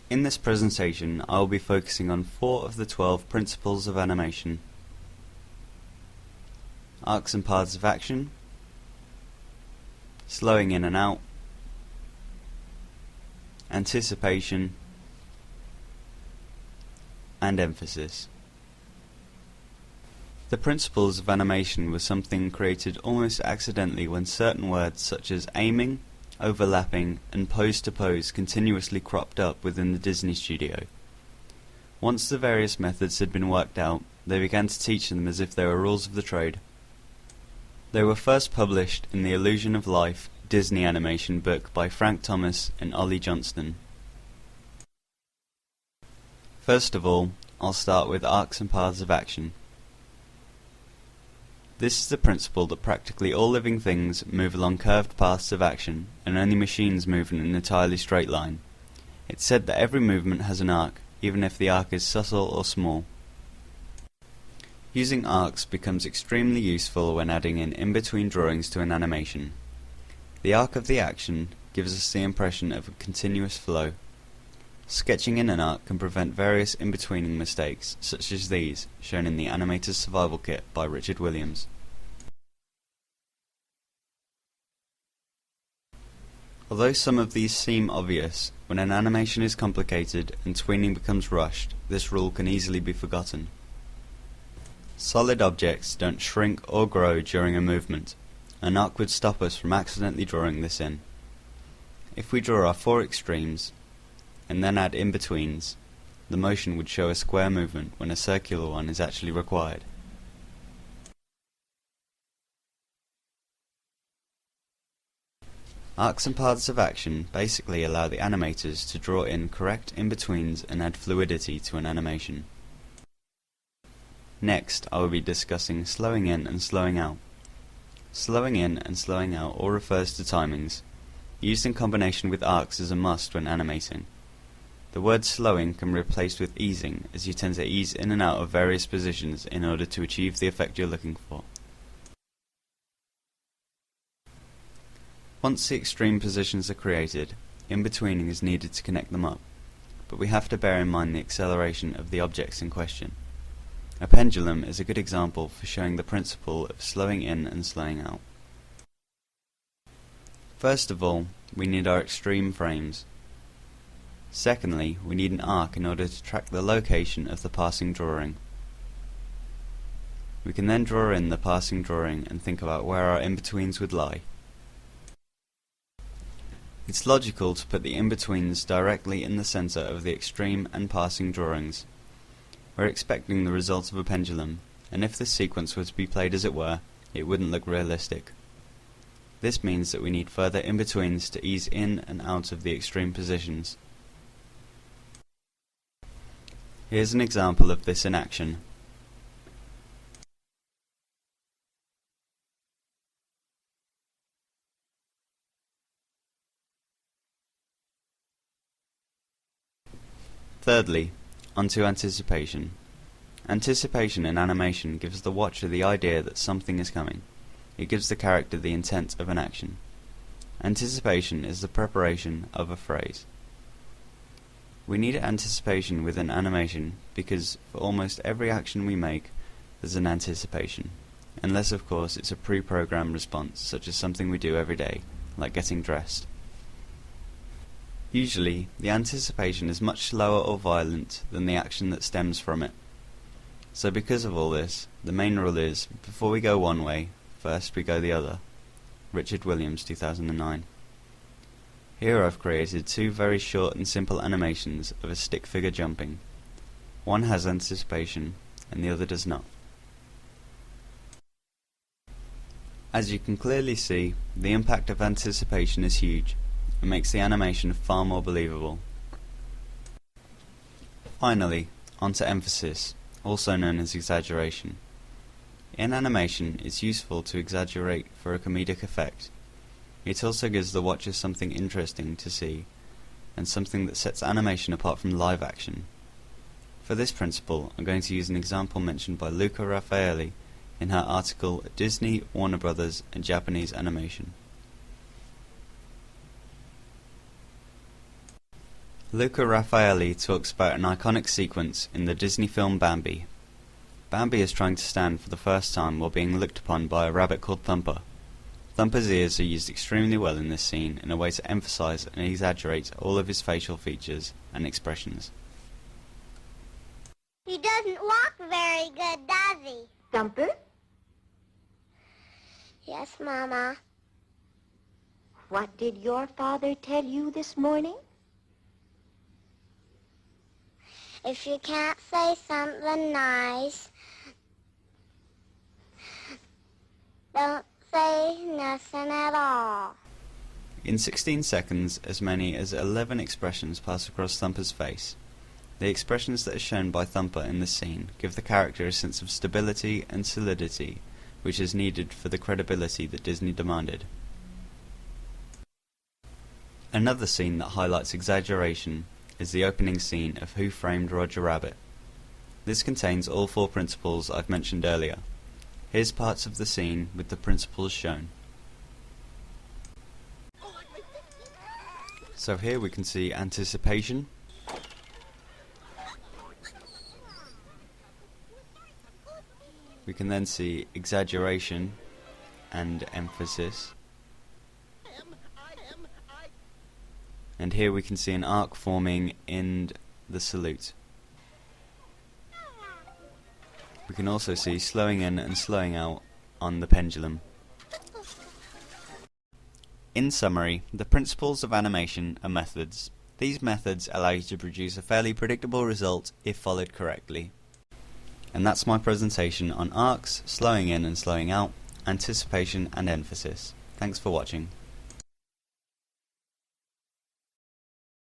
In this presentation, I will be focusing on 4 of the 12 principles of animation: arcs and paths of action, slowing in and out, anticipation, and emphasis. The principles of animation were something created almost accidentally when certain words such as aiming, overlapping, and pose to pose continuously cropped up within the Disney studio. Once the various methods had been worked out, they began to teach them as if they were rules of the trade. They were first published in the Illusion of Life Disney animation book by Frank Thomas and Ollie Johnston. First of all, I'll start with arcs and paths of action. This is the principle that practically all living things move along curved paths of action, and only machines move in an entirely straight line. It's said that every movement has an arc, even if the arc is subtle or small. Using arcs becomes extremely useful when adding in-between drawings to an animation. The arc of the action gives us the impression of a continuous flow. Sketching in an arc can prevent various in-betweening mistakes, such as these, shown in the Animator's Survival Kit by Richard Williams. Although some of these seem obvious, when an animation is complicated and tweening becomes rushed, this rule can easily be forgotten. Solid objects don't shrink or grow during a movement. An arc would stop us from accidentally drawing this in. If we draw our 4 extremes, and then add in-betweens, the motion would show a square movement when a circular one is actually required. Arcs and paths of action basically allow the animators to draw in correct in-betweens and add fluidity to an animation. Next, I will be discussing slowing in and slowing out. Slowing in and slowing out all refers to timings. Used in combination with arcs is a must when animating. The word slowing can be replaced with easing, as you tend to ease in and out of various positions in order to achieve the effect you're looking for. Once the extreme positions are created, in-betweening is needed to connect them up, but we have to bear in mind the acceleration of the objects in question. A pendulum is a good example for showing the principle of slowing in and slowing out. First of all, we need our extreme frames. Secondly, we need an arc in order to track the location of the passing drawing. We can then draw in the passing drawing and think about where our in-betweens would lie. It's logical to put the in-betweens directly in the center of the extreme and passing drawings. We're expecting the result of a pendulum, and if this sequence were to be played as it were, it wouldn't look realistic. This means that we need further in-betweens to ease in and out of the extreme positions. Here's an example of this in action. Thirdly, onto anticipation. Anticipation in animation gives the watcher the idea that something is coming. It gives the character the intent of an action. Anticipation is the preparation of a phrase. We need anticipation within animation because for almost every action we make, there's an anticipation. Unless, of course, it's a pre-programmed response, such as something we do every day, like getting dressed. Usually, the anticipation is much slower or violent than the action that stems from it. So because of all this, the main rule is, before we go one way, first we go the other. Richard Williams, 2009. Here I've created 2 very short and simple animations of a stick figure jumping. One has anticipation, and the other does not. As you can clearly see, the impact of anticipation is huge. It makes the animation far more believable. Finally, onto emphasis, also known as exaggeration. In animation, it's useful to exaggerate for a comedic effect. It also gives the watcher something interesting to see, and something that sets animation apart from live action. For this principle, I'm going to use an example mentioned by Luca Raffaelli in her article Disney, Warner Brothers, and Japanese Animation. Luca Raffaelli talks about an iconic sequence in the Disney film Bambi. Bambi is trying to stand for the first time while being looked upon by a rabbit called Thumper. Thumper's ears are used extremely well in this scene in a way to emphasize and exaggerate all of his facial features and expressions. He doesn't walk very good, does he? Thumper? Yes, Mama. What did your father tell you this morning? If you can't say something nice, don't say nothing at all. In 16 seconds, as many as 11 expressions pass across Thumper's face. The expressions that are shown by Thumper in this scene give the character a sense of stability and solidity, which is needed for the credibility that Disney demanded. Another scene that highlights exaggeration is the opening scene of Who Framed Roger Rabbit. This contains all 4 principles I've mentioned earlier. Here's parts of the scene with the principles shown. So here we can see anticipation, we can then see exaggeration and emphasis. And here we can see an arc forming in the salute. We can also see slowing in and slowing out on the pendulum. In summary, the principles of animation are methods. These methods allow you to produce a fairly predictable result if followed correctly. And that's my presentation on arcs, slowing in and slowing out, anticipation and emphasis. Thanks for watching.